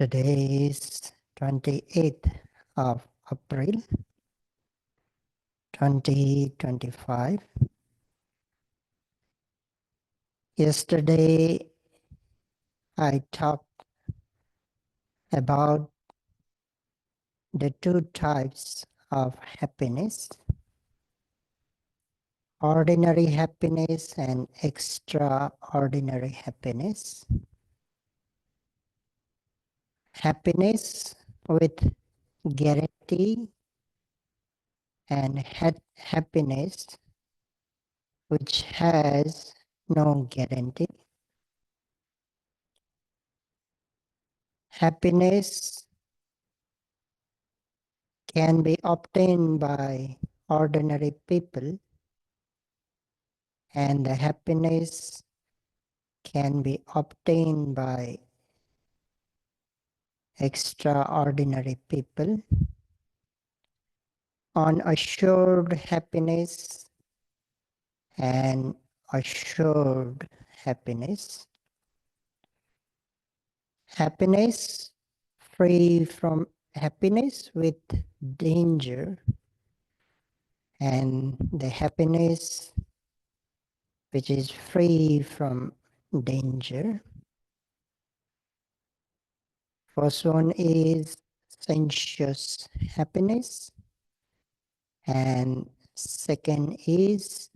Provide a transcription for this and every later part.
Today is 28th of April 2025. Yesterday I talked about the two types of happiness, ordinary happiness and extraordinary happiness. Happiness with guarantee and happiness which has no guarantee. Happiness can be obtained by ordinary people, and the happiness can be obtained by extraordinary people. On assured happiness and assured happiness. Happiness free from happiness with danger, and the happiness which is free from danger. First one is sensuous happiness, and second is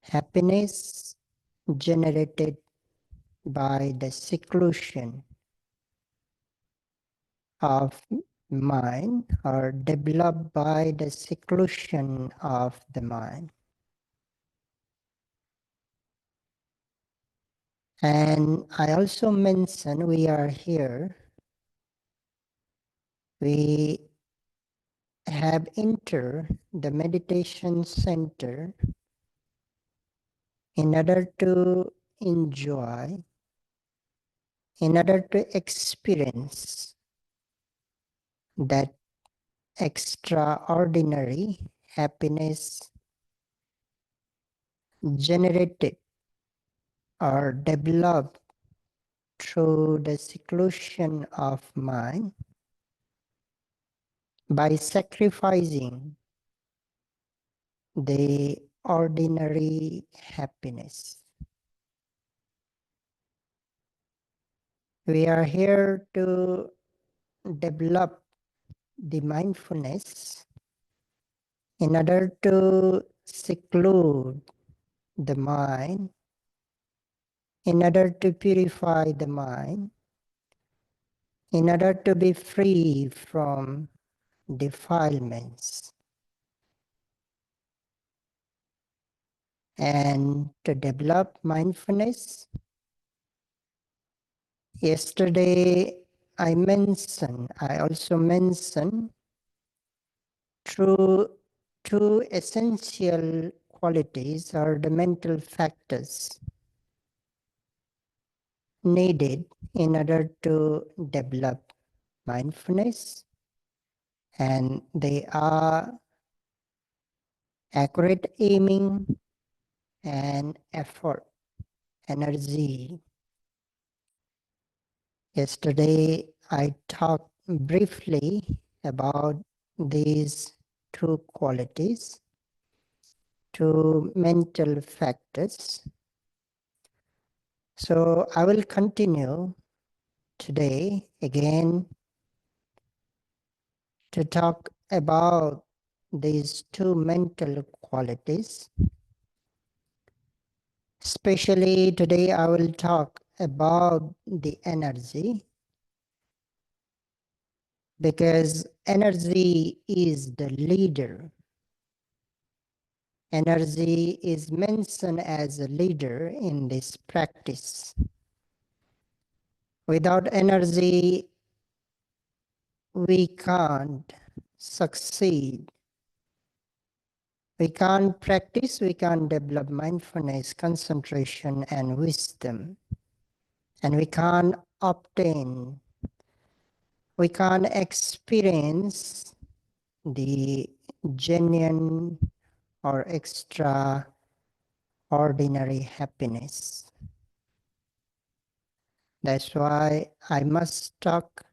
happiness generated by the seclusion of mind or developed by the seclusion of the mind. And I also mentioned we are here, we have entered the meditation center in order to enjoy, in order to experience that extraordinary happiness generated or developed through the seclusion of mind by sacrificing the ordinary happiness. We are here to develop the mindfulness in order to seclude the mind, in order to purify the mind, in order to be free from defilements, and to develop mindfulness. Yesterday I also mentioned through two essential qualities or the mental factors needed in order to develop mindfulness, and they are accurate aiming and effort, energy. Yesterday I talked briefly about these two qualities, two mental factors. So I will continue today again to talk about these two mental qualities. Especially today I will talk about the energy, because energy is the leader. Energy is mentioned as a leader in this practice. Without energy, we can't succeed. We can't practice, we can't develop mindfulness, concentration, and wisdom. And we can't obtain, we can't experience the genuine or extraordinary happiness. That's why I must talk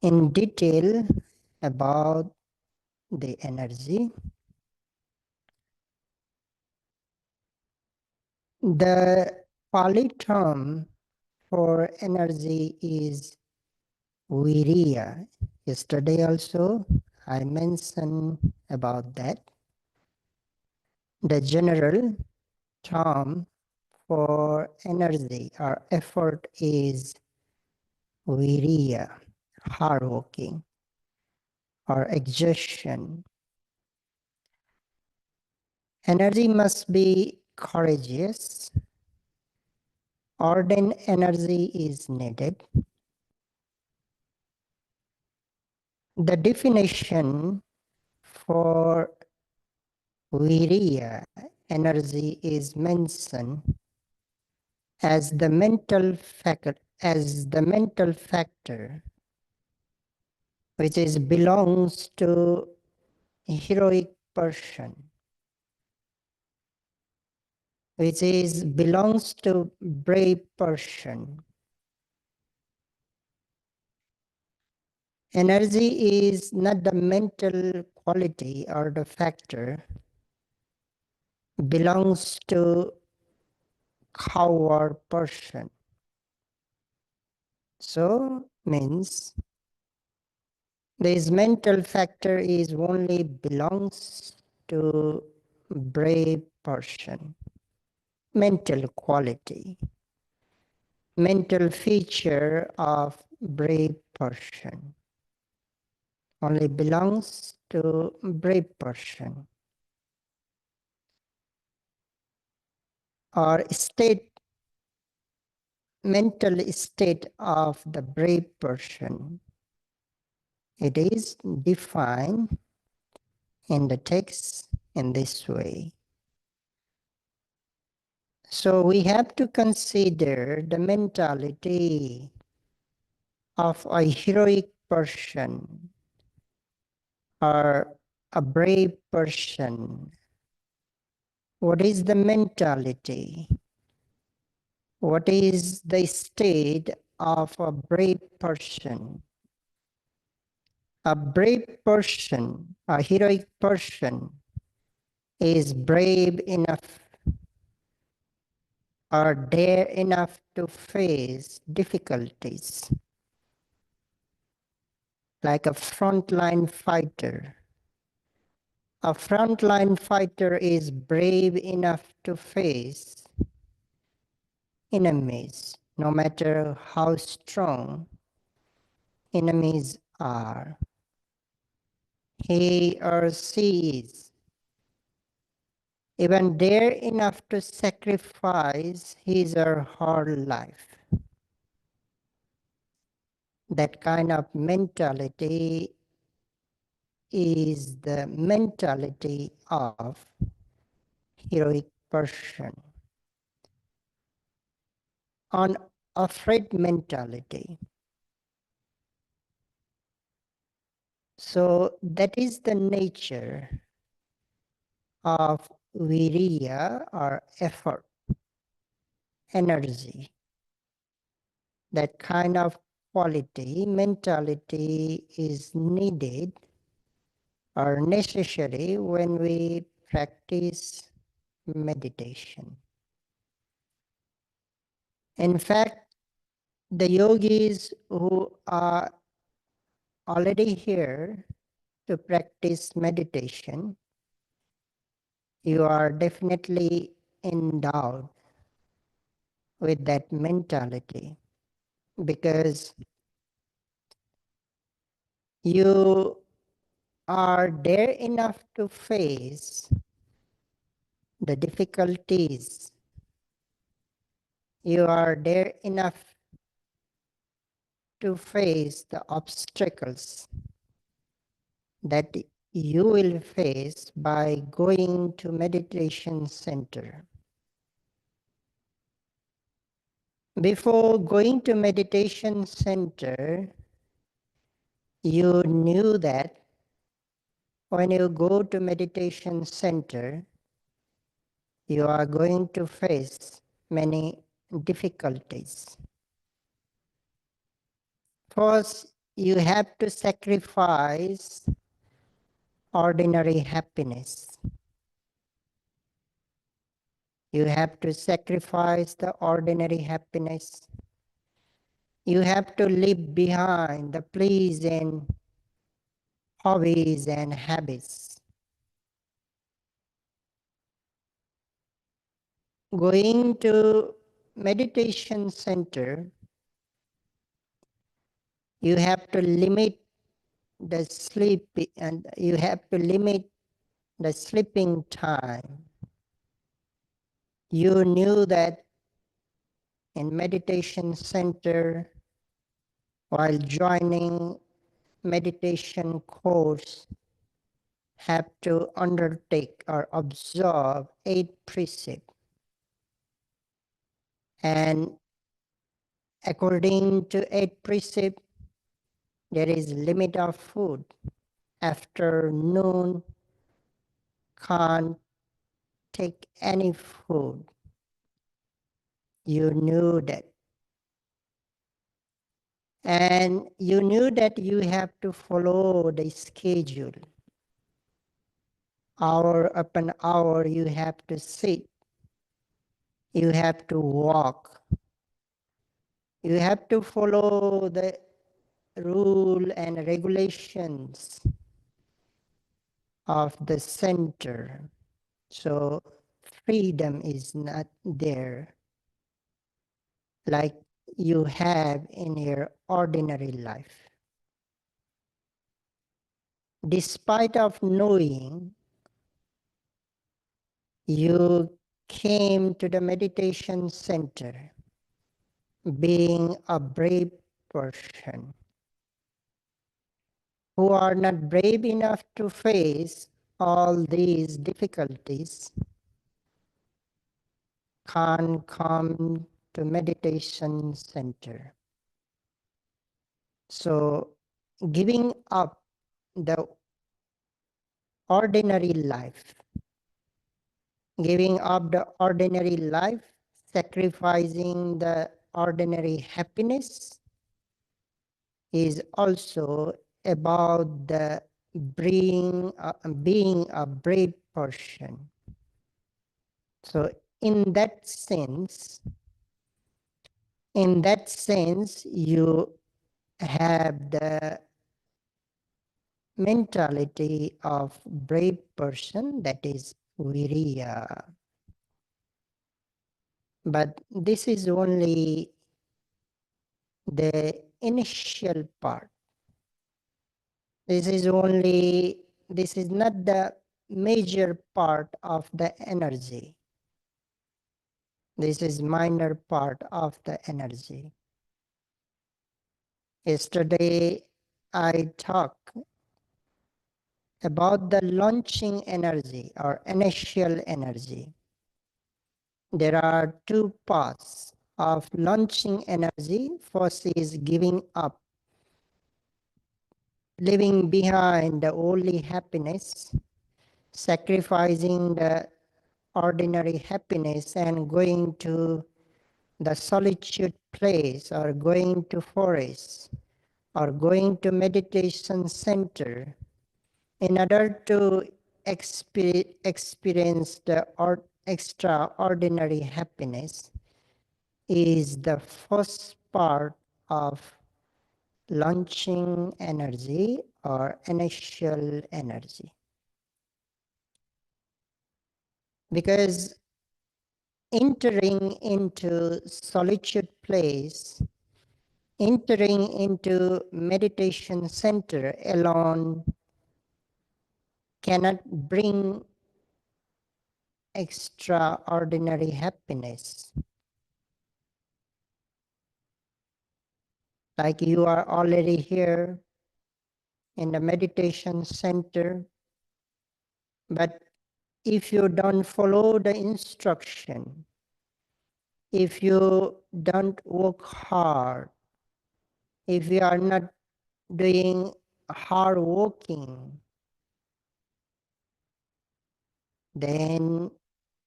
in detail about the energy. The Pali term for energy is Viriya. Yesterday also I mentioned about that. The general term for energy or effort is Viriya, hard working or exertion. Energy must be courageous. Ordained energy is needed. The definition for Viriya energy is mentioned as the mental factor which is belongs to heroic person, which is belongs to brave person. Energy is not the mental quality or the factor, belongs to coward person. So means this mental factor is only belongs to brave person. Mental quality, mental feature of brave person only belongs to brave person or mental state of the brave person. It is defined in the text in this way. So we have to consider the mentality of a heroic person or a brave person. What is the mentality? What is the state of a brave person? A brave person, a heroic person, is brave enough or dare enough to face difficulties, like a frontline fighter. A frontline fighter is brave enough to face enemies, no matter how strong enemies are. He or she is even dare enough to sacrifice his or her life. That kind of mentality is the mentality of heroic person. Unafraid mentality. So that is the nature of viriya or effort, energy. That kind of quality, mentality is needed or necessary when we practice meditation. In fact, the yogis who are already here to practice meditation, you are definitely endowed with that mentality because you are dare enough to face the difficulties. You are dare enough to face the obstacles that you will face by going to meditation center. Before going to meditation center, you knew that when you go to meditation center, you are going to face many difficulties. First, you have to sacrifice ordinary happiness. You have to sacrifice the ordinary happiness. You have to leave behind the pleasing hobbies and habits. Going to meditation center, you have to limit the sleep and you have to limit the sleeping time. You knew that in meditation center, while joining meditation course, have to undertake or observe 8 precepts. And according to 8 precepts, there is limit of food. After noon, can't take any food. You knew that. And you knew that you have to follow the schedule. Hour upon hour, you have to sit. You have to walk. You have to follow the rule and regulations of the center. So freedom is not there like you have in your ordinary life. Despite of knowing, you came to the meditation center being a brave person who are not brave enough to face all these difficulties can't come to meditation center. So giving up the ordinary life, giving up the ordinary life, sacrificing the ordinary happiness is also about the being a brave person. So in that sense, you have the mentality of brave person, that is viriya. But this is only the initial part. This is not the major part of the energy. This is minor part of the energy. Yesterday I talked about the launching energy or initial energy. There are 2 paths of launching energy. First is giving up, leaving behind the worldly happiness, sacrificing the ordinary happiness and going to the solitude place or going to forest or going to meditation center in order to experience the extraordinary happiness is the first part of launching energy or initial energy. Because entering into solitude place, entering into meditation center alone cannot bring extraordinary happiness. Like you are already here in the meditation center, but if you don't follow the instruction, if you don't work hard, if you are not doing hard working, then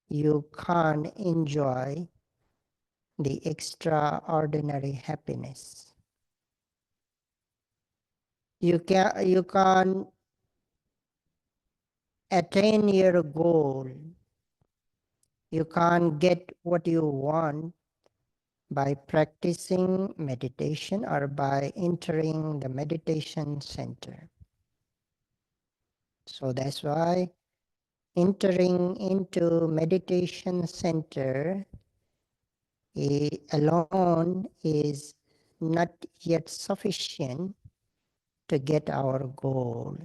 you can't enjoy the extraordinary happiness. you can attain your goal. You can't get what you want by practicing meditation or by entering the meditation center. So that's why entering into meditation center alone is not yet sufficient to get our goal.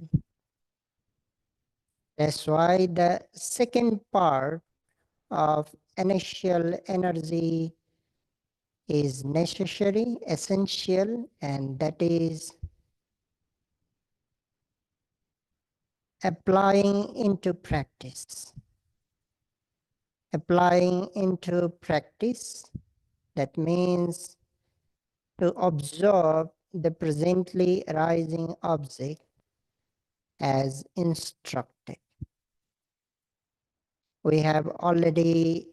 That's why the second part of initial energy is necessary, essential, and that is applying into practice. Applying into practice, that means to observe the presently arising object as instructed. We have already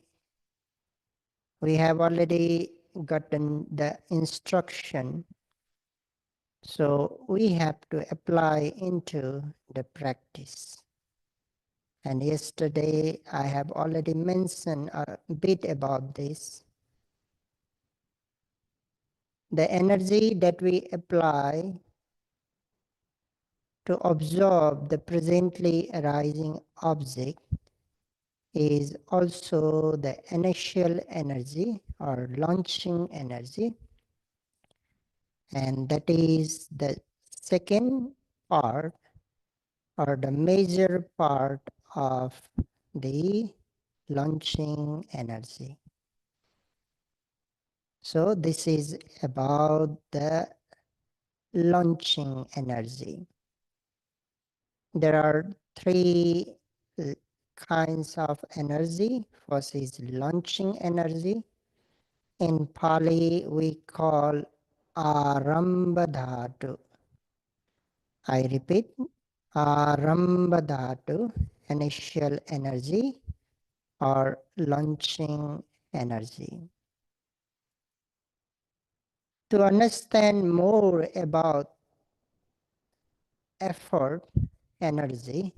gotten the instruction, so we have to apply into the practice. And yesterday I have already mentioned a bit about this. The energy that we apply to observe the presently arising object is also the initial energy or launching energy, and that is the second part or the major part of the launching energy. So this is about the launching energy. There are three kinds of energy. First is launching energy. In Pali, we call arambadhatu. I repeat, arambadhatu, initial energy or launching energy. To understand more about effort energy,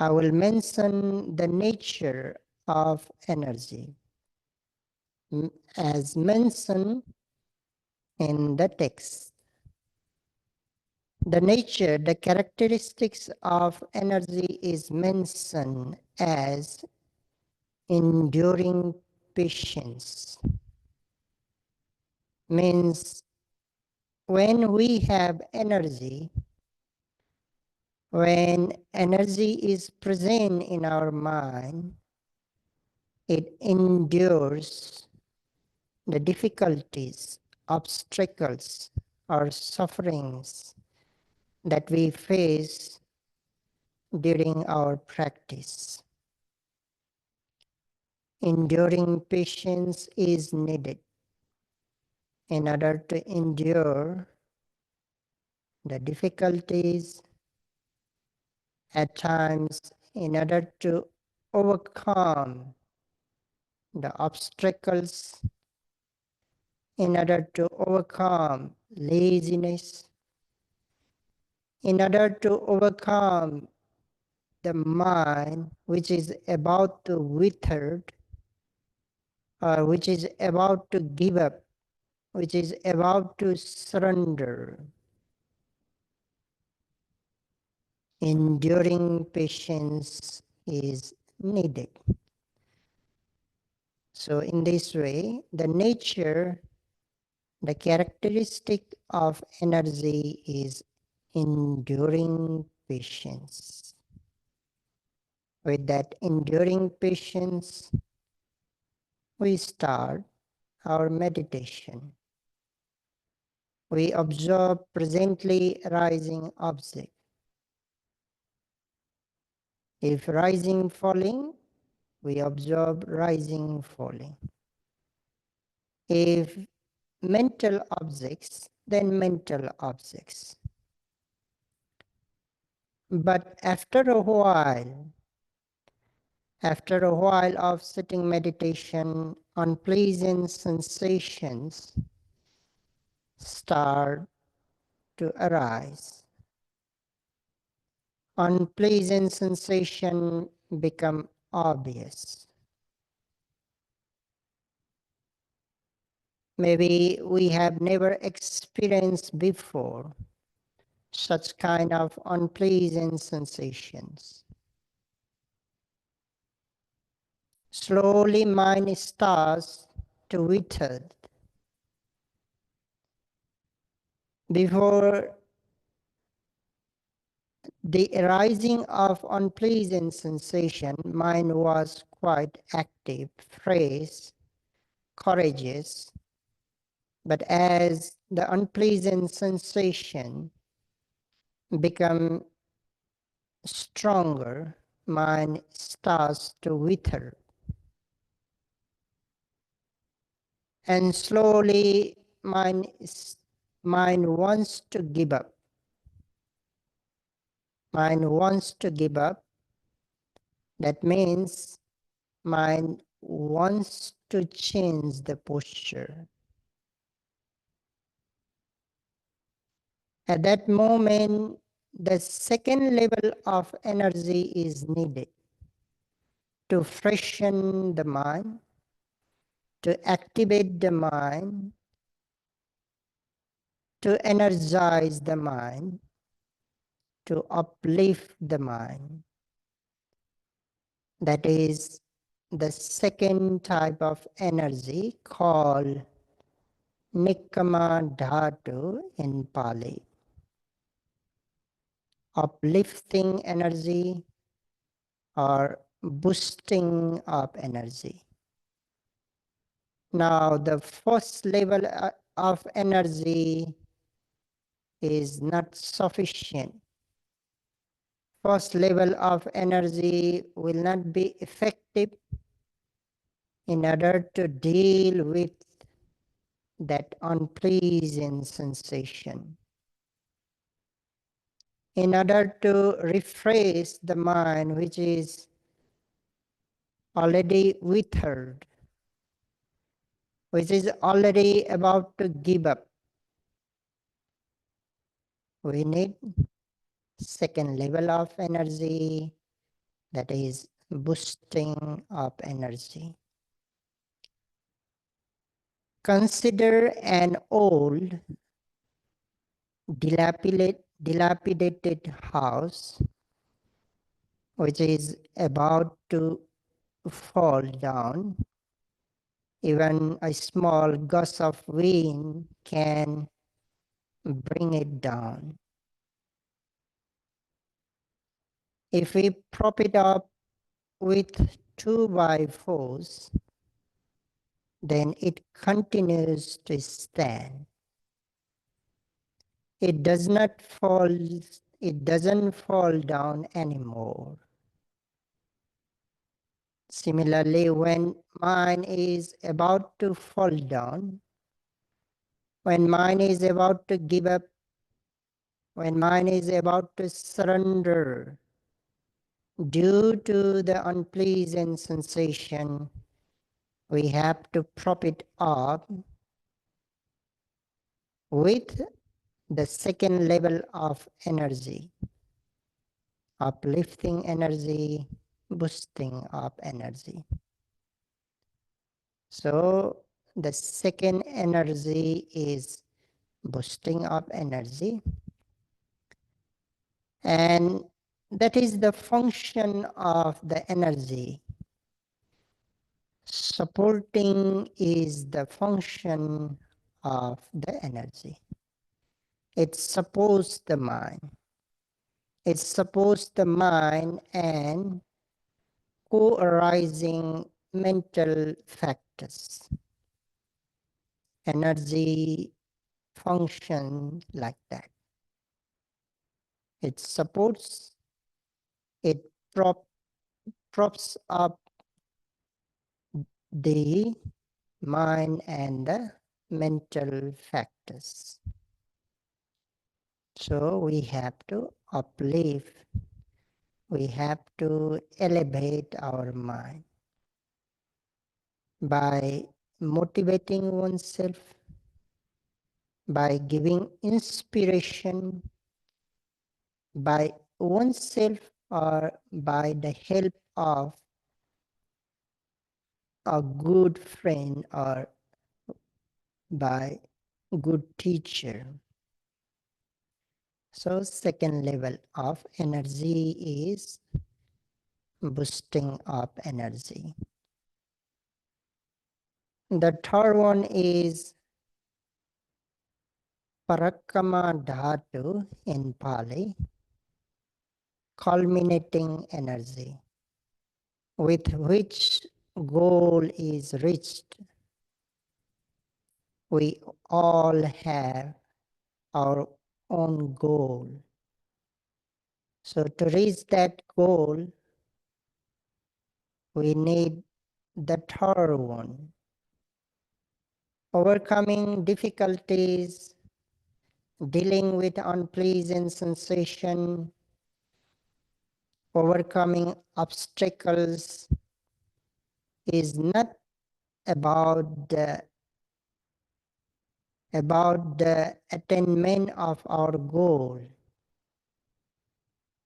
I will mention the nature of energy. As mentioned in the text, the nature, the characteristics of energy is mentioned as enduring patience. Means when we have energy, when energy is present in our mind, it endures the difficulties, obstacles, or sufferings that we face during our practice. Enduring patience is needed in order to endure the difficulties, at times in order to overcome the obstacles, in order to overcome laziness, in order to overcome the mind which is about to wither, or which is about to give up, which is about to surrender. Enduring patience is needed. So in this way, the nature, the characteristic of energy is enduring patience. With that enduring patience, we start our meditation. We observe presently rising object. If rising, falling, we observe rising, falling. If mental objects, then mental objects. But after a while of sitting meditation, unpleasant sensations start to arise. Unpleasant sensation become obvious. Maybe we have never experienced before such kind of unpleasant sensations. Slowly mind starts to wither. Before the arising of unpleasant sensation, mind was quite active, fresh, courageous. But as the unpleasant sensation become stronger, mind starts to wither. And slowly mind wants to give up. Mind wants to give up. That means mind wants to change the posture. At that moment, the second level of energy is needed to freshen the mind, to activate the mind, to energize the mind, to uplift the mind. That is the second type of energy called Nikkama Dhatu in Pali. Uplifting energy or boosting up energy. Now the first level of energy is not sufficient. First level of energy will not be effective in order to deal with that unpleasant sensation. In order to refresh the mind which is already withered, which is already about to give up, we need second level of energy, that is boosting up energy. Consider an old dilapidated house which is about to fall down. Even a small gust of wind can bring it down. If we prop it up with 2x4s, then it continues to stand. It doesn't fall down anymore. Similarly, when mind is about to fall down, when mind is about to give up, when mind is about to surrender due to the unpleasant sensation, we have to prop it up with the second level of energy, uplifting energy, boosting up energy. So the second energy is boosting up energy, and that is the function of the energy. Supporting is the function of the energy. It supports the mind. It supports the mind and co-arising mental factors. Energy function like that. It supports, it props up the mind and the mental factors. So we have to uplift, we have to elevate our mind by motivating oneself, by giving inspiration by oneself or by the help of a good friend or by good teacher. So second level of energy is boosting up energy. The third one is Parakama Dhatu in Pali, culminating energy, with which goal is reached. We all have our own goal. So to reach that goal, we need the third one. Overcoming difficulties, dealing with unpleasant sensation, overcoming obstacles is not about the attainment of our goal,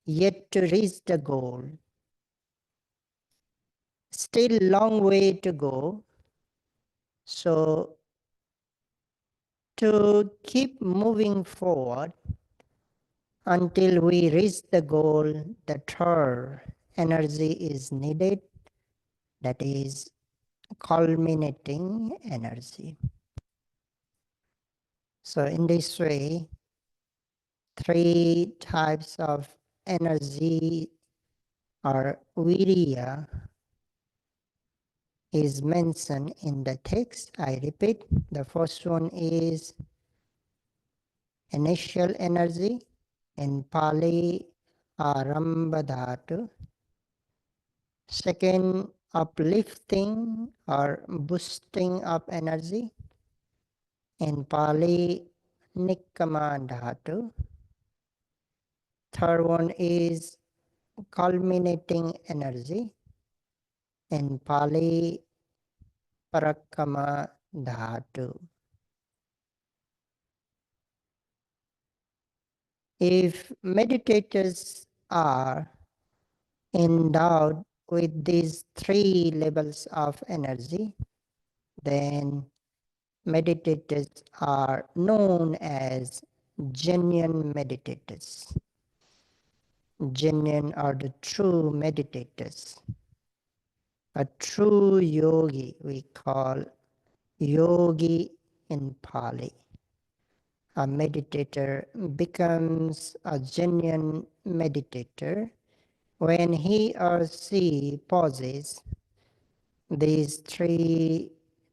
yet to reach the goal. Still long way to go. So to keep moving forward until we reach the goal, the third energy is needed, that is culminating energy. So in this way, three types of energy or virya is mentioned in the text. I repeat, the first one is initial energy, in Pali Arambadhatu. Second, uplifting or boosting up energy, in Pali Nikkama Dhatu. Third one is culminating energy, in Pali Parakama Dhatu. If meditators are endowed with these three levels of energy, then meditators are known as genuine meditators. Genuine are the true meditators. A true yogi we call yogi in Pali. A meditator becomes a genuine meditator when he or she possesses these three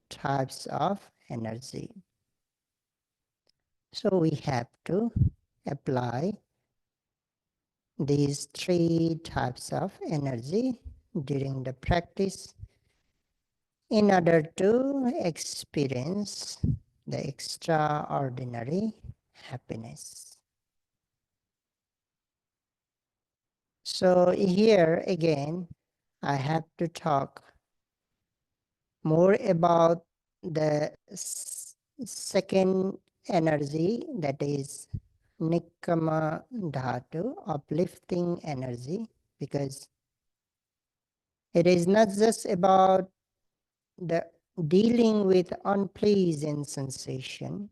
types of energy. So we have to apply these three types of energy during the practice in order to experience the extraordinary happiness. So here again, I have to talk more about the second energy, that is Nikkama Dhatu, uplifting energy, because it is not just about the dealing with unpleasant sensation.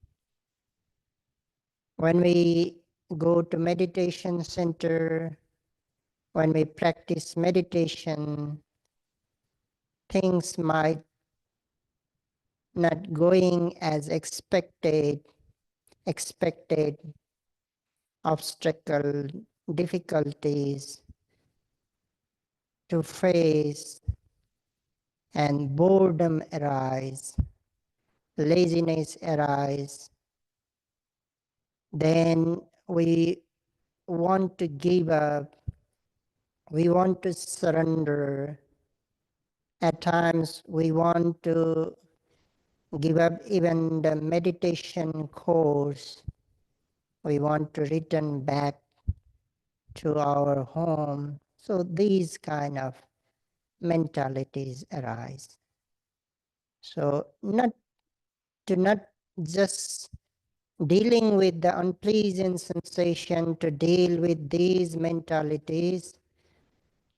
When we go to meditation center, when we practice meditation, things might not going as expected, obstacle, difficulties to face, and boredom arise, laziness arise, then we want to give up, we want to surrender. At times we want to give up even the meditation course. We want to return back to our home. So these kind of mentalities arise. So not just dealing with the unpleasant sensation, to deal with these mentalities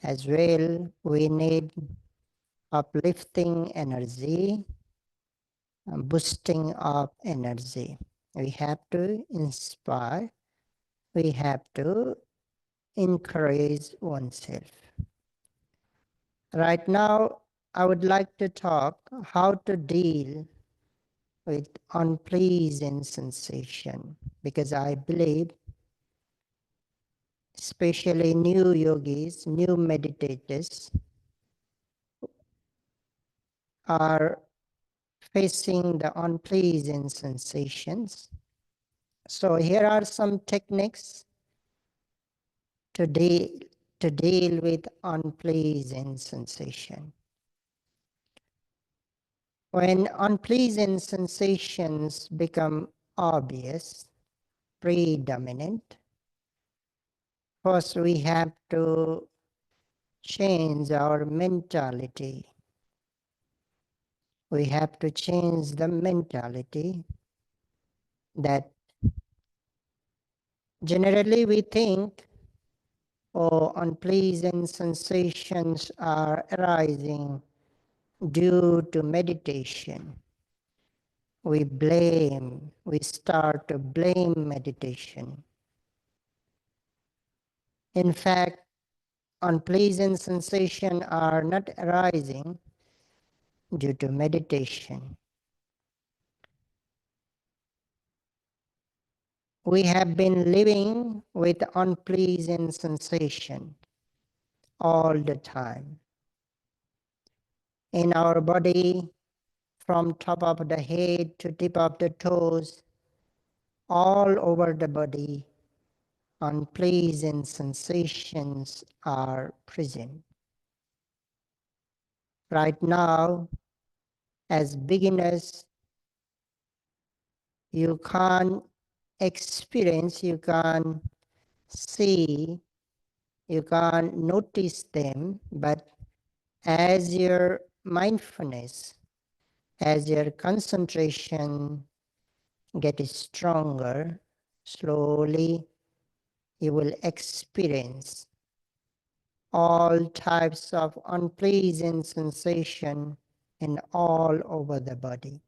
as well, we need uplifting energy, boosting up energy. We have to inspire, we have to encourage oneself. Right now, I would like to talk how to deal with unpleasant sensation, because I believe especially new yogis, new meditators are facing the unpleasant sensations. So here are some techniques to deal with unpleasant sensation. When unpleasant sensations become obvious, predominant, first we have to change our mentality. We have to change the mentality that generally we think, oh, unpleasant sensations are arising due to meditation. We start to blame meditation. In fact, unpleasant sensations are not arising due to meditation. We have been living with unpleasant sensation all the time. In our body, from top of the head to tip of the toes, all over the body, unpleasant sensations are present. Right now, as beginners, you can't experience, you can't see, you can't notice them, but as your mindfulness, as your concentration gets stronger, slowly you will experience all types of unpleasant sensation in all over the body.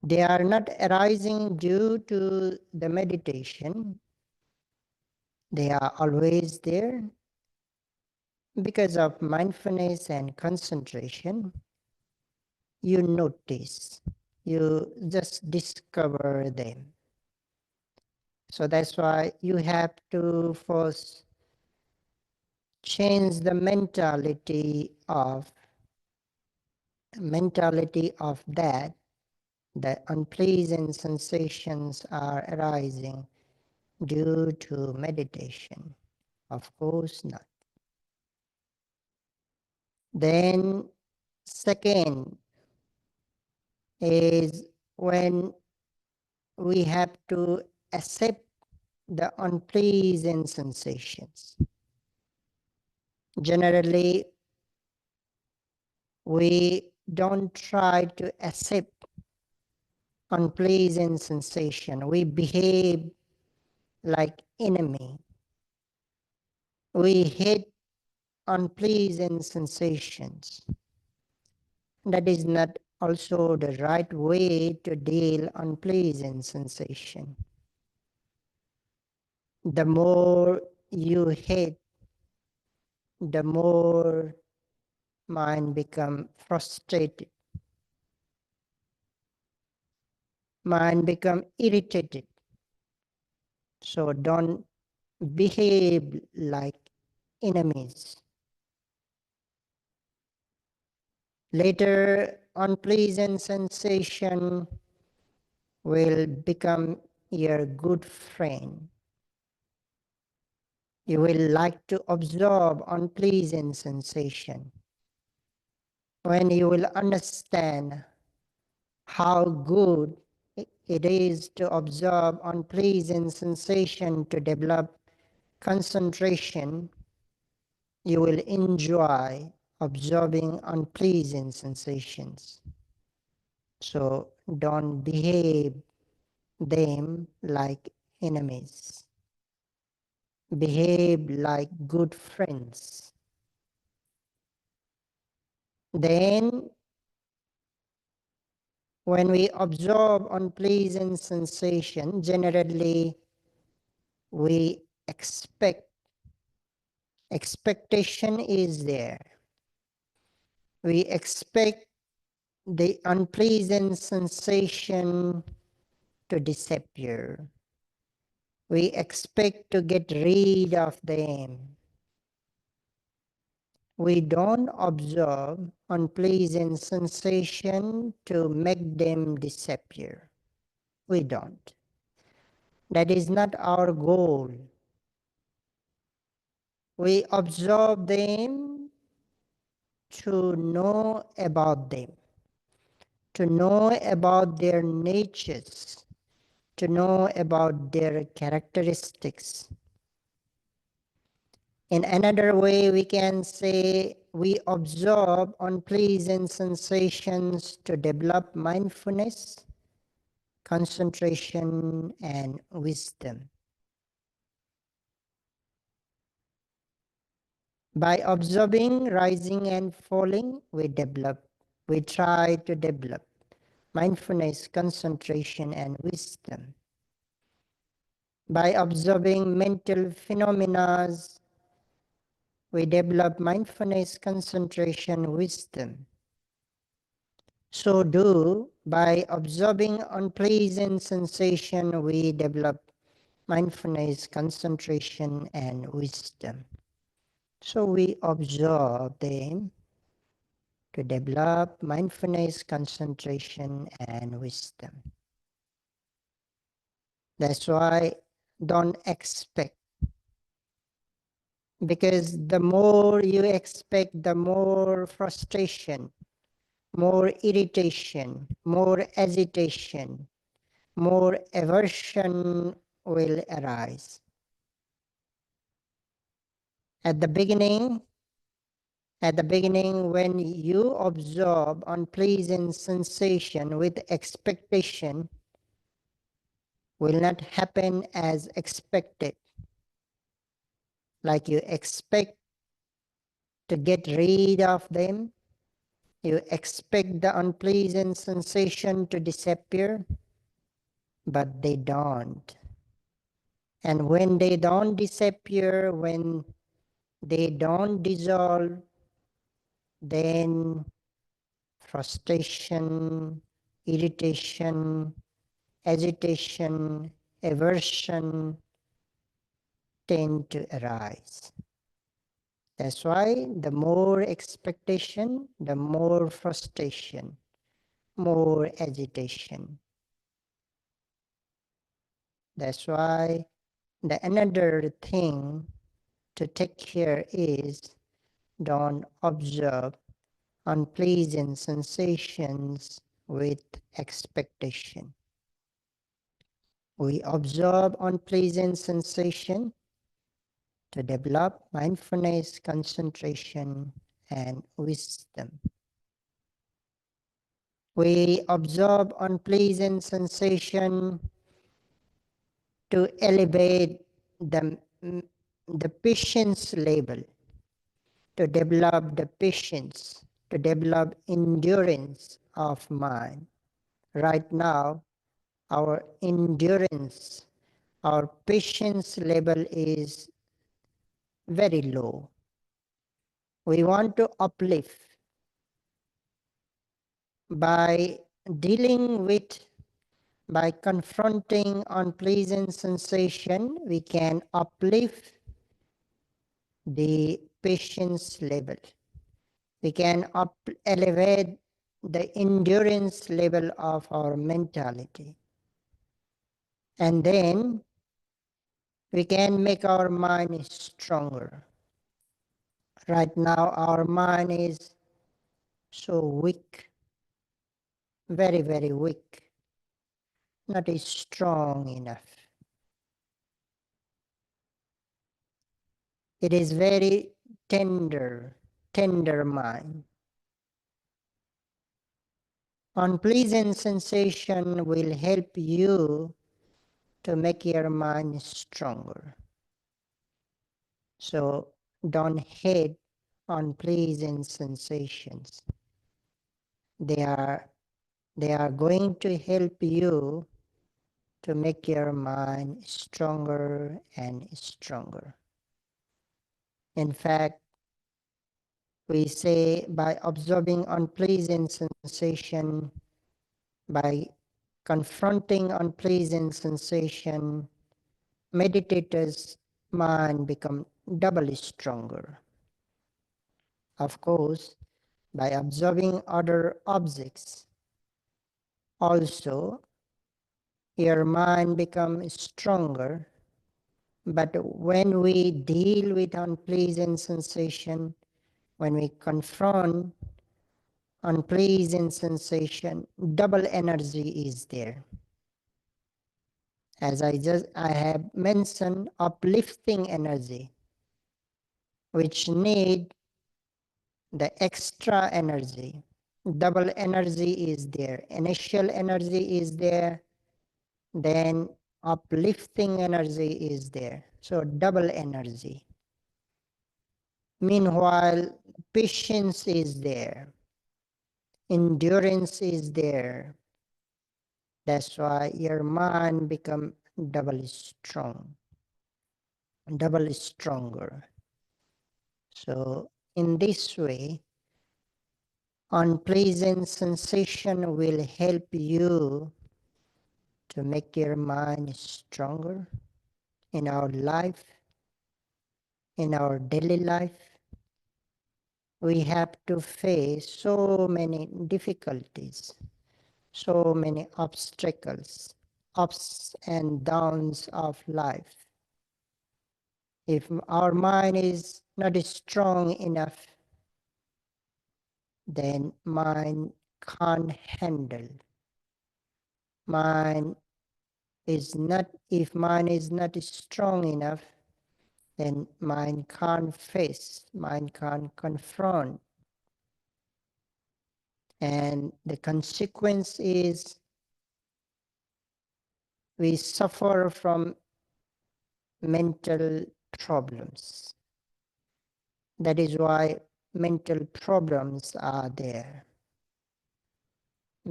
They are not arising due to the meditation. They are always there because of mindfulness and concentration. You notice, you just discover them. So that's why you have to first change the mentality of that unpleasant sensations are arising due to meditation. Of course not. Then second is when we have to accept the unpleasant sensations. Generally, we don't try to accept unpleasant sensation. We behave like enemy. We hate unpleasant sensations. That is not also the right way to deal unpleasant sensation. The more you hate, the more mind become frustrated. Mind become irritated. So don't behave like enemies. Later, unpleasant sensation will become your good friend. You will like to absorb unpleasant sensation. When you will understand how good it is to absorb unpleasant sensation to develop concentration, you will enjoy absorbing unpleasant sensations. So don't behave them like enemies. Behave like good friends. Then, when we observe unpleasant sensation, generally we expectation is there. We expect the unpleasant sensation to disappear. We expect to get rid of them. We don't observe unpleasant sensation to make them disappear. We don't. That is not our goal. We observe them to know about them, to know about their natures, to know about their characteristics. In another way, we can say we observe unpleasant sensations to develop mindfulness, concentration, and wisdom. By observing rising and falling, we try to develop mindfulness, concentration, and wisdom. By observing mental phenomena, we develop mindfulness, concentration, wisdom. So do, by observing unpleasant sensation, we develop mindfulness, concentration, and wisdom. So we observe them to develop mindfulness, concentration, and wisdom. That's why don't expect, because the more you expect, the more frustration, more irritation, more agitation, more aversion will arise. At the beginning, when you observe unpleasant sensation with expectation, will not happen as expected. Like you expect to get rid of them, you expect the unpleasant sensation to disappear, but they don't. And when they don't disappear, when they don't dissolve, then frustration, irritation, agitation, aversion tend to arise. That's why the more expectation, the more frustration, more agitation. That's why the another thing to take care is don't observe unpleasant sensations with expectation. We observe unpleasant sensation to develop mindfulness, concentration, and wisdom. We observe unpleasant sensation to elevate the patience level, to develop the patience, to develop endurance of mind. Right now, our endurance, our patience level is very low. We want to uplift by dealing with, by confronting unpleasant sensation, we can uplift the patience level. We can elevate the endurance level of our mentality. And then we can make our mind stronger. Right now our mind is so weak, very, very weak, not strong enough. It is very tender mind. Unpleasant sensation will help you to make your mind stronger. So don't hate unpleasant sensations. They are going to help you to make your mind stronger and stronger. In fact, we say by observing unpleasant sensation, by confronting unpleasant sensation, meditators' mind become doubly stronger. Of course, by observing other objects, also your mind becomes stronger. But when we deal with unpleasant sensation, when we confront unpleasant sensation, double energy is there. As I have mentioned, uplifting energy, which need the extra energy. Double energy is there. Initial energy is there, then uplifting energy is there. So double energy. Meanwhile, patience is there. Endurance is there. That's why your mind become double strong, double stronger. So in this way, unpleasant sensation will help you to make your mind stronger in our life, in our daily life. We have to face so many difficulties, so many obstacles, ups and downs of life. If our mind is not strong enough, then mind can't handle. Mind is not, if mind is not strong enough, then mind can't face, mind can't confront. And the consequence is we suffer from mental problems. That is why mental problems are there,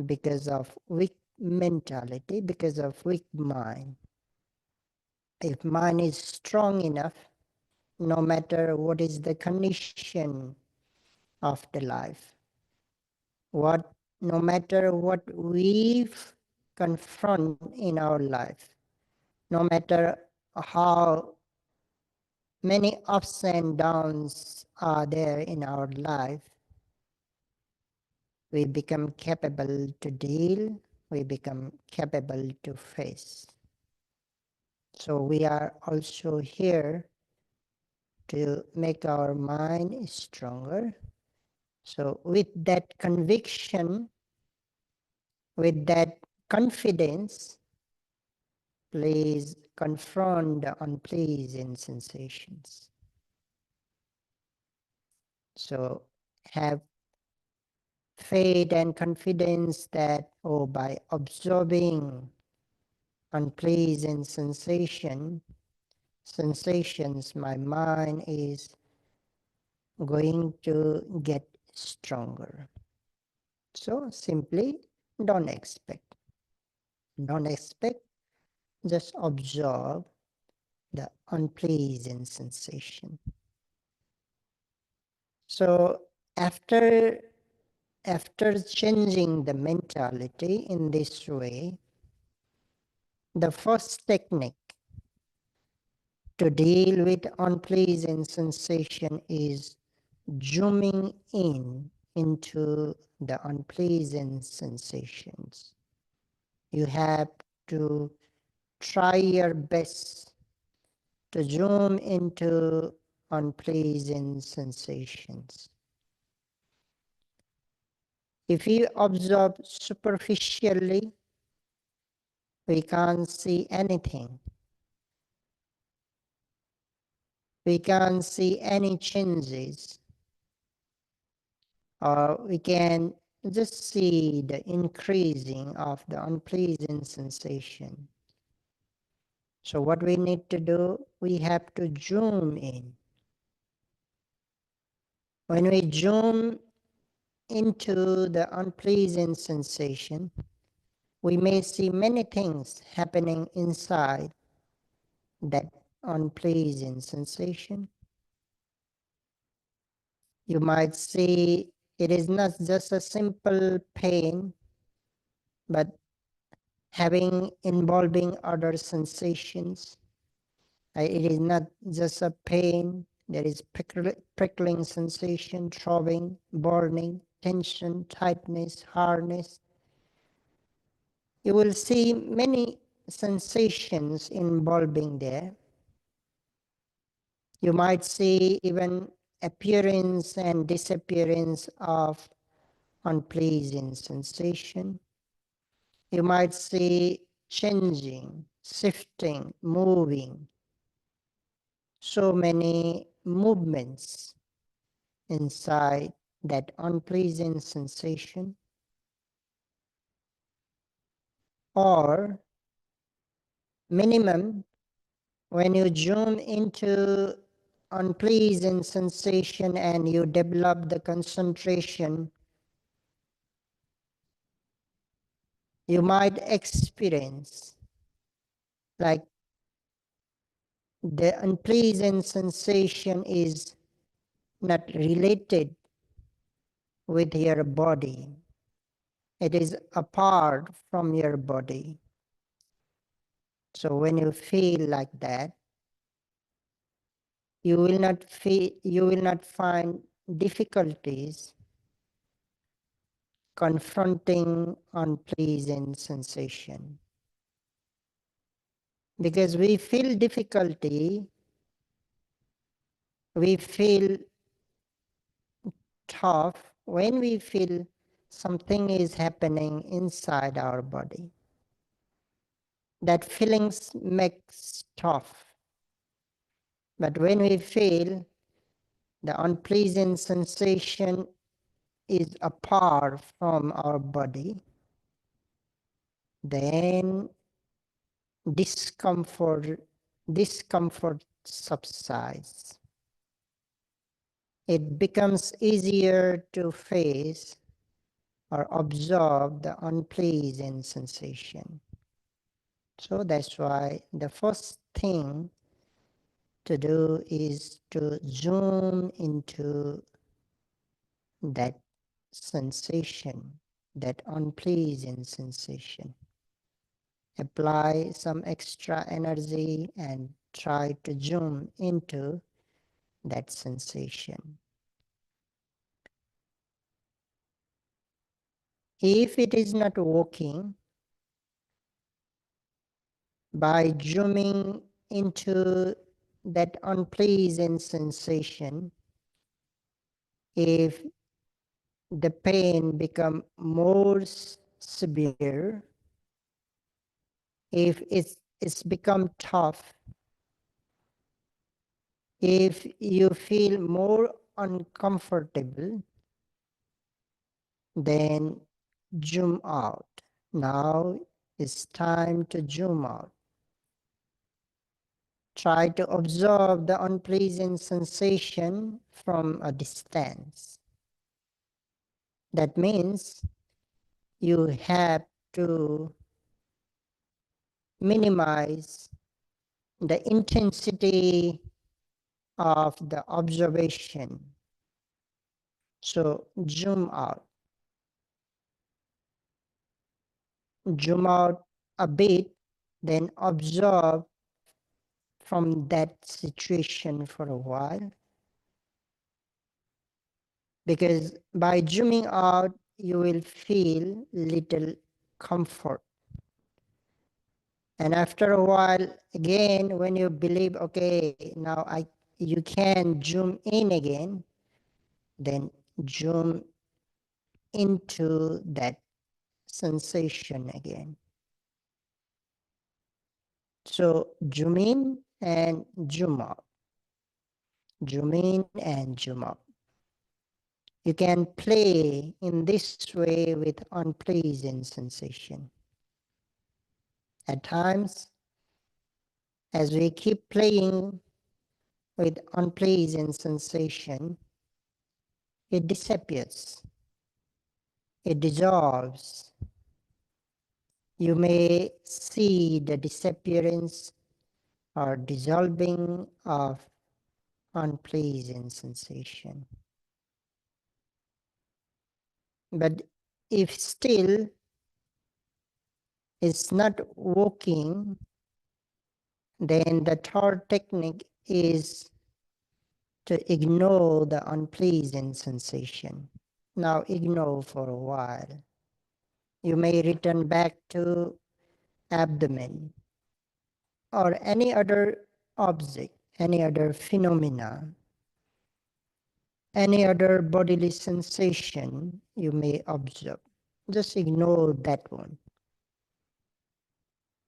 because of weak mentality, because of weak mind. If mind is strong enough, no matter what is the condition of the life, no matter what we confront in our life, no matter how many ups and downs are there in our life, we become capable to deal, we become capable to face. So we are also here to make our mind stronger. So with that conviction, with that confidence, please confront the unpleasant sensations. So have faith and confidence that, oh, by observing unpleasant sensations, my mind is going to get stronger. So simply don't expect. Don't expect, just observe the unpleasant sensation. So after changing the mentality in this way, the first technique to deal with unpleasant sensation is zooming in into the unpleasant sensations. You have to try your best to zoom into unpleasant sensations. If you observe superficially, we can't see anything. We can't see any changes, or we can just see the increasing of the unpleasant sensation. So what we need to do, we have to zoom in. When we zoom into the unpleasant sensation, we may see many things happening inside that unpleasant sensation. You might see it is not just a simple pain, but involving other sensations. It is not just a pain, there is prickling sensation, throbbing, burning, tension, tightness, hardness. You will see many sensations involving there. You might see even appearance and disappearance of unpleasant sensation. You might see changing, shifting, moving, so many movements inside that unpleasant sensation. Or minimum, when you zoom into unpleasant sensation and you develop the concentration, you might experience like the unpleasant sensation is not related with your body. It is apart from your body. So when you feel like that, you will not find difficulties confronting unpleasant sensation. Because we feel difficulty, we feel tough when we feel something is happening inside our body. That feelings makes tough. But when we feel the unpleasant sensation is apart from our body, then discomfort subsides. It becomes easier to face or observe the unpleasant sensation. So that's why the first thing to do is to zoom into that sensation, that unpleasant sensation. Apply some extra energy and try to zoom into that sensation. If it is not working, by zooming into that unpleasant sensation, if the pain become more severe, if it's become tough, if you feel more uncomfortable, then zoom out. Now it's time to zoom out. Try to observe the unpleasant sensation from a distance. That means you have to minimize the intensity of the observation. So zoom out. Zoom out a bit, then observe from that situation for a while. Because by zooming out, you will feel little comfort. And after a while, again, when you believe, okay, now you can zoom in again, then zoom into that sensation again. So zoom in and zoom out. Zoom in and zoom out. You can play in this way with unpleasant sensation. At times, as we keep playing with unpleasant sensation, it disappears, it dissolves. You may see the disappearance or dissolving of unpleasant sensation. But if still it's not working, then the third technique is to ignore the unpleasant sensation. Now ignore for a while. You may return back to abdomen or any other object, any other phenomena, any other bodily sensation you may observe. Just ignore that one,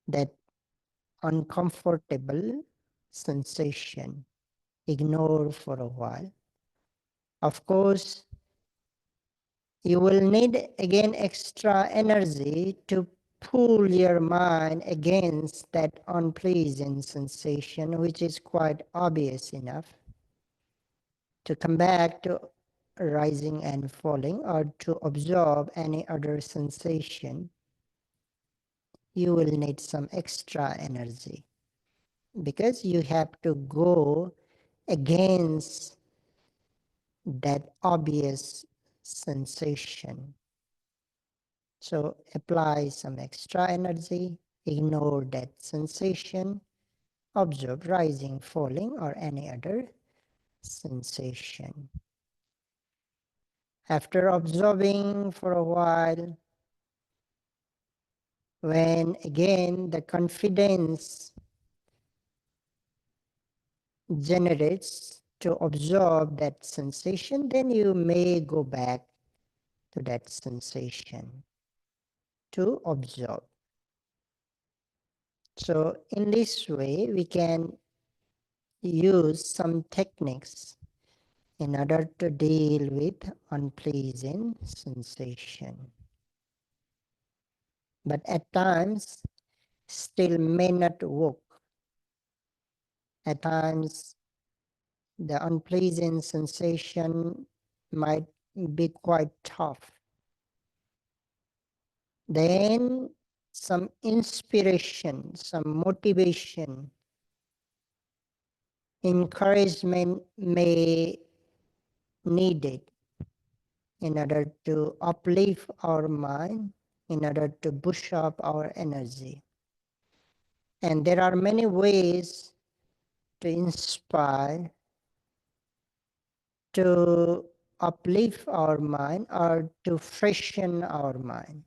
that uncomfortable sensation. Ignore for a while. Of course, you will need again extra energy to pull your mind against that unpleasant sensation, which is quite obvious enough. To come back to rising and falling or to absorb any other sensation, you will need some extra energy because you have to go against that obvious sensation. So apply some extra energy, ignore that sensation, observe rising, falling, or any other sensation. After observing for a while, when again the confidence generates to observe that sensation, then you may go back to that sensation to observe. So in this way, we can use some techniques in order to deal with unpleasant sensation. But at times, still may not work. At times, the unpleasant sensation might be quite tough. Then some inspiration, some motivation, encouragement may needed in order to uplift our mind, in order to boost up our energy. And there are many ways to inspire, to uplift our mind or to freshen our mind.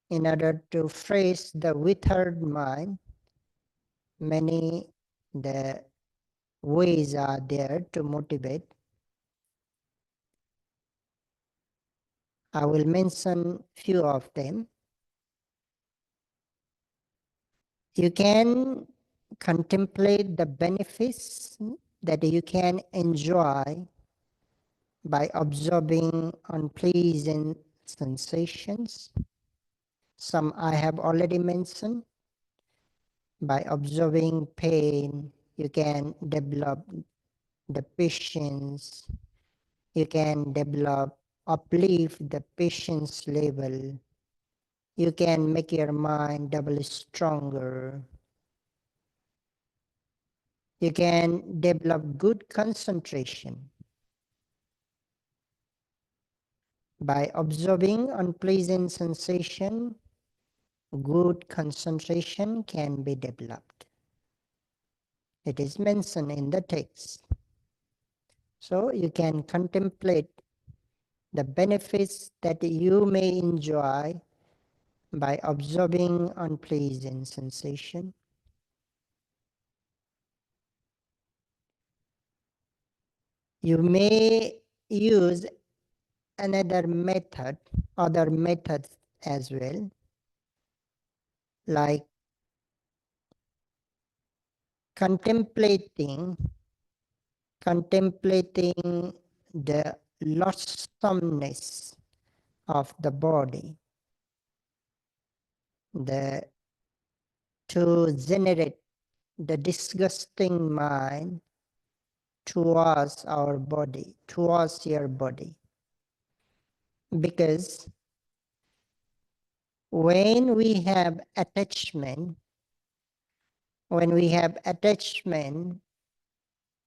In order to fresh the withered mind, many the ways are there to motivate. I will mention few of them. You can contemplate the benefits that you can enjoy by observing unpleasant sensations. Some I have already mentioned. By observing pain, you can develop the patience. You can develop, uplift the patience level. You can make your mind doubly stronger. You can develop good concentration. By observing unpleasant sensation, good concentration can be developed. It is mentioned in the text. So you can contemplate the benefits that you may enjoy by observing unpleasant sensation. You may use another method, other methods as well, like contemplating the loathsomeness of the body, the to generate the disgusting mind towards our body, towards your body. Because when we have attachment,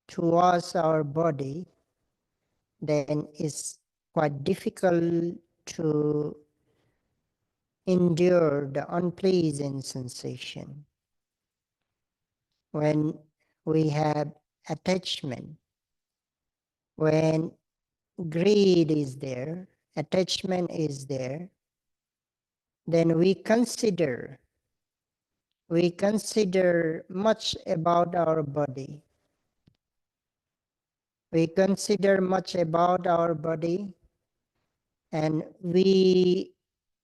towards our body, then it's quite difficult to endure the unpleasant sensation. When we have attachment, when greed is there, attachment is there, then we consider much about our body. We consider much about our body, and we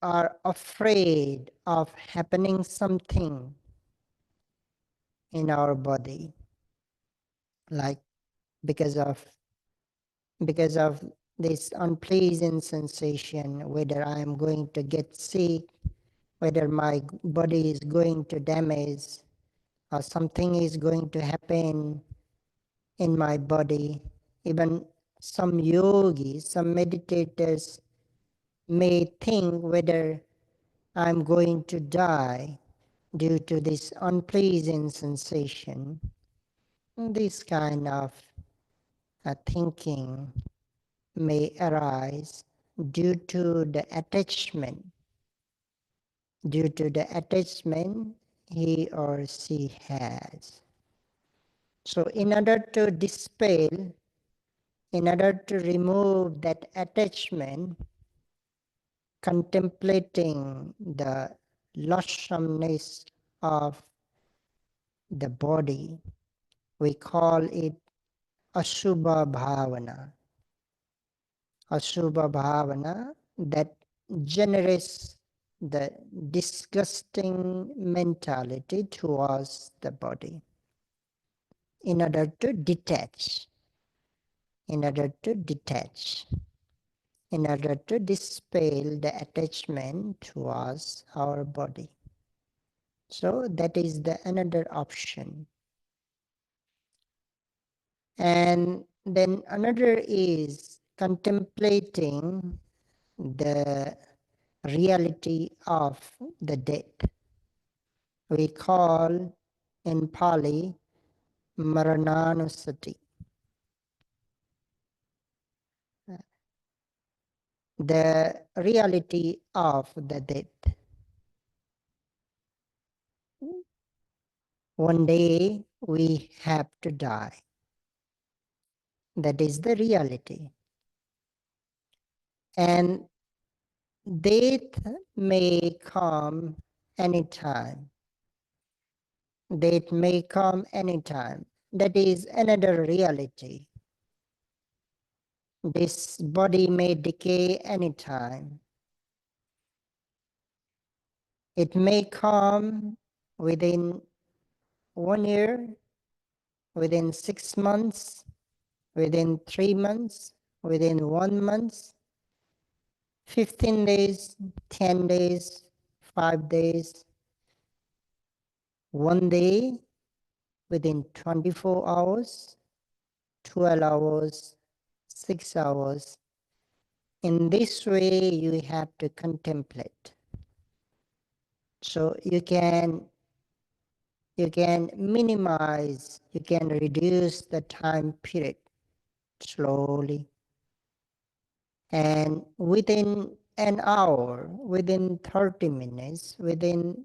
are afraid of happening something in our body, like because of this unpleasant sensation, whether I am going to get sick, whether my body is going to damage, or something is going to happen in my body. Even some yogis, some meditators may think whether I'm going to die due to this unpleasant sensation. This kind of thinking may arise due to the attachment, he or she has. So in order to dispel, in order to remove that attachment, contemplating the loathsomeness of the body, we call it Ashubha Bhavana. Ashubha Bhavana that generates the disgusting mentality towards the body in order to detach, in order to dispel the attachment towards our body. So that is the another option. And then another is contemplating the reality of the death. We call in Pali Marananusati. The reality of the death. One day we have to die. That is the reality. And death may come anytime. Death may come anytime. That is another reality. This body may decay anytime. It may come within 1 year, within 6 months, within 3 months, within 1 month, 15 days, 10 days, 5 days, 1 day, within 24 hours, 12 hours, 6 hours. In this way, you have to contemplate. So you can minimize, you can reduce the time period slowly. And within an hour, within 30 minutes, within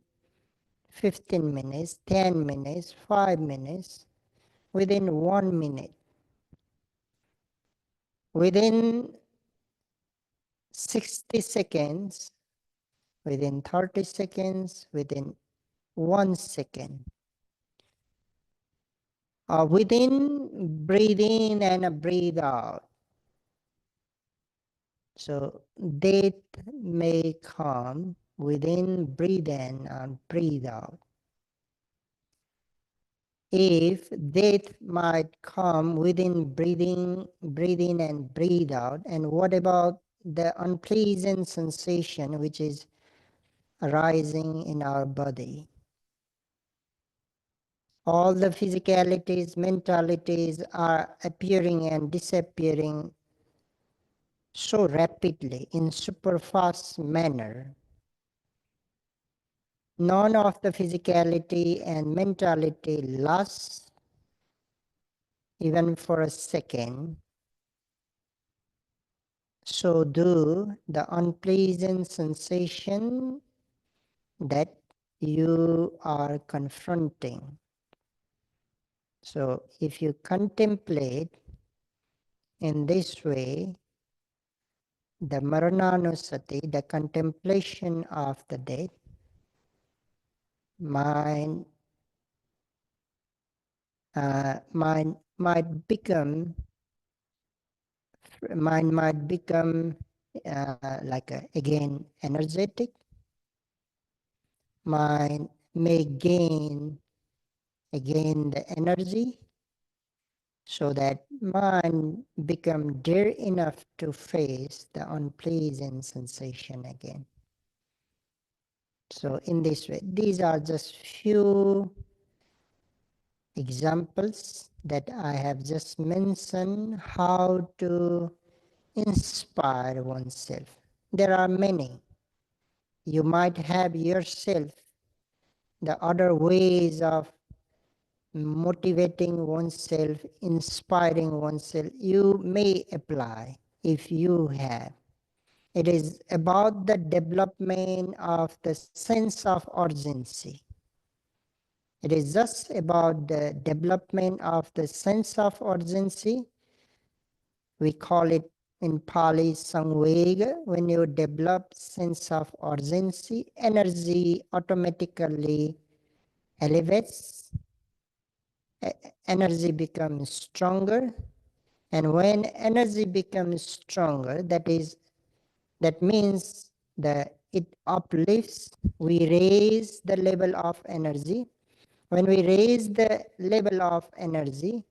15 minutes, 10 minutes, 5 minutes, within 1 minute, within 60 seconds, within 30 seconds, within 1 second, within breathe in and breathe out. So death may come within breathe in and breathe out. if death might come within breathe in and breathe out, and what about the unpleasant sensation which is arising in our body? All the physicalities, mentalities are appearing and disappearing so rapidly in super fast manner. None of the physicality and mentality lasts even for a second. So do the unpleasant sensation that you are confronting. So if you contemplate in this way, the marananusati, the contemplation of the death, mind might become again energetic. Mind may gain again the energy, so that mind become dare enough to face the unpleasant sensation again. So in this way, these are just few examples that I have just mentioned how to inspire oneself. There are many. You might have yourself the other ways of motivating oneself, inspiring oneself. You may apply if you have. It is about the development of the sense of urgency. It is just about the development of the sense of urgency. We call it in Pali Samvega. When you develop sense of urgency, energy automatically elevates, energy becomes stronger, and when energy becomes stronger, that means that it uplifts. We raise the level of energy. When we raise the level of energy,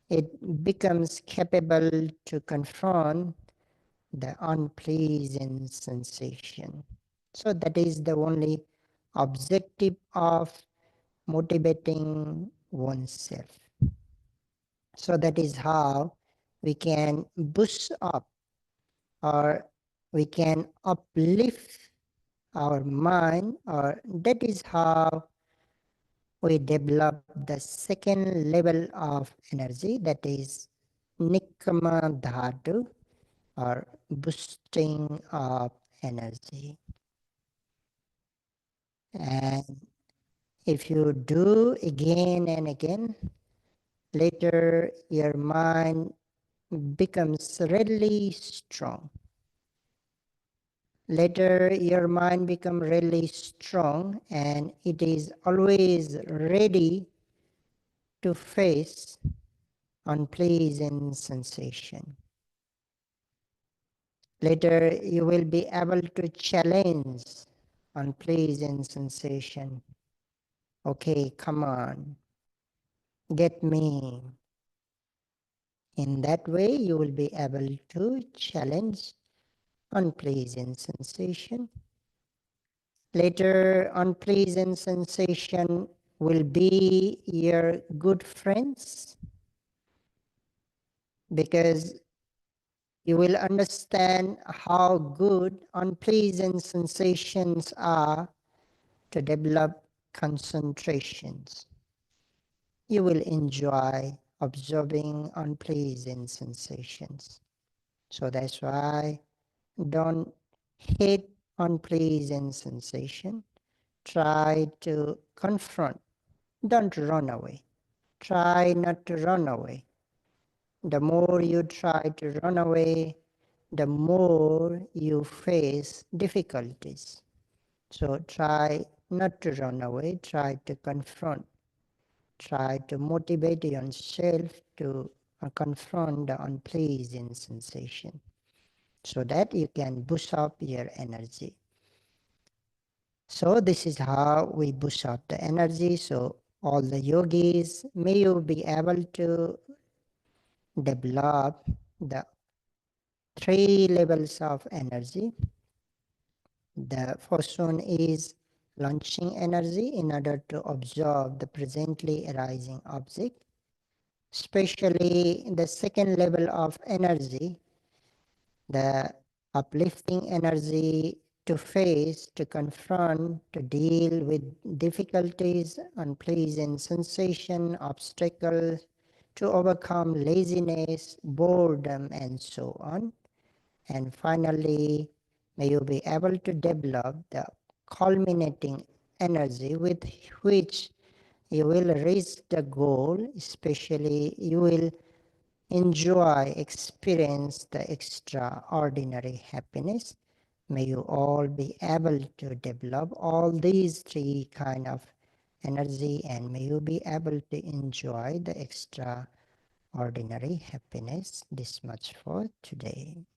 it becomes capable to confront the unpleasant sensation. So that is the only objective of motivating oneself. So that is how we can boost up, or we can uplift our mind, or that is how we develop the second level of energy, that is Nikama Dhatu, or boosting of energy. And if you do again and again, later your mind becomes really strong. Later your mind becomes really strong, and it is always ready to face unpleasant sensation. Later you will be able to challenge unpleasant sensation. Okay, come on, get me. In that way you will be able to challenge unpleasant sensation. Later, unpleasant sensation will be your good friends, because you will understand how good unpleasant sensations are to develop concentrations. You will enjoy observing unpleasant sensations. So that's why don't hate unpleasant sensation. Try to confront. Don't run away. Try not to run away. The more you try to run away, the more you face difficulties. So try not to run away, try to confront. Try to motivate yourself to confront the unpleasant sensation, so that you can boost up your energy. So this is how we boost up the energy. So all the yogis, may you be able to develop the three levels of energy. The first one is launching energy in order to observe the presently arising object. Especially the second level of energy, the uplifting energy to face, to confront, to deal with difficulties, unpleasant sensation, obstacles, to overcome laziness, boredom, and so on. And finally, may you be able to develop the culminating energy with which you will reach the goal, especially you will enjoy, experience the extraordinary happiness. May you all be able to develop all these three kind of energy, and may you be able to enjoy the extraordinary happiness. This much for today.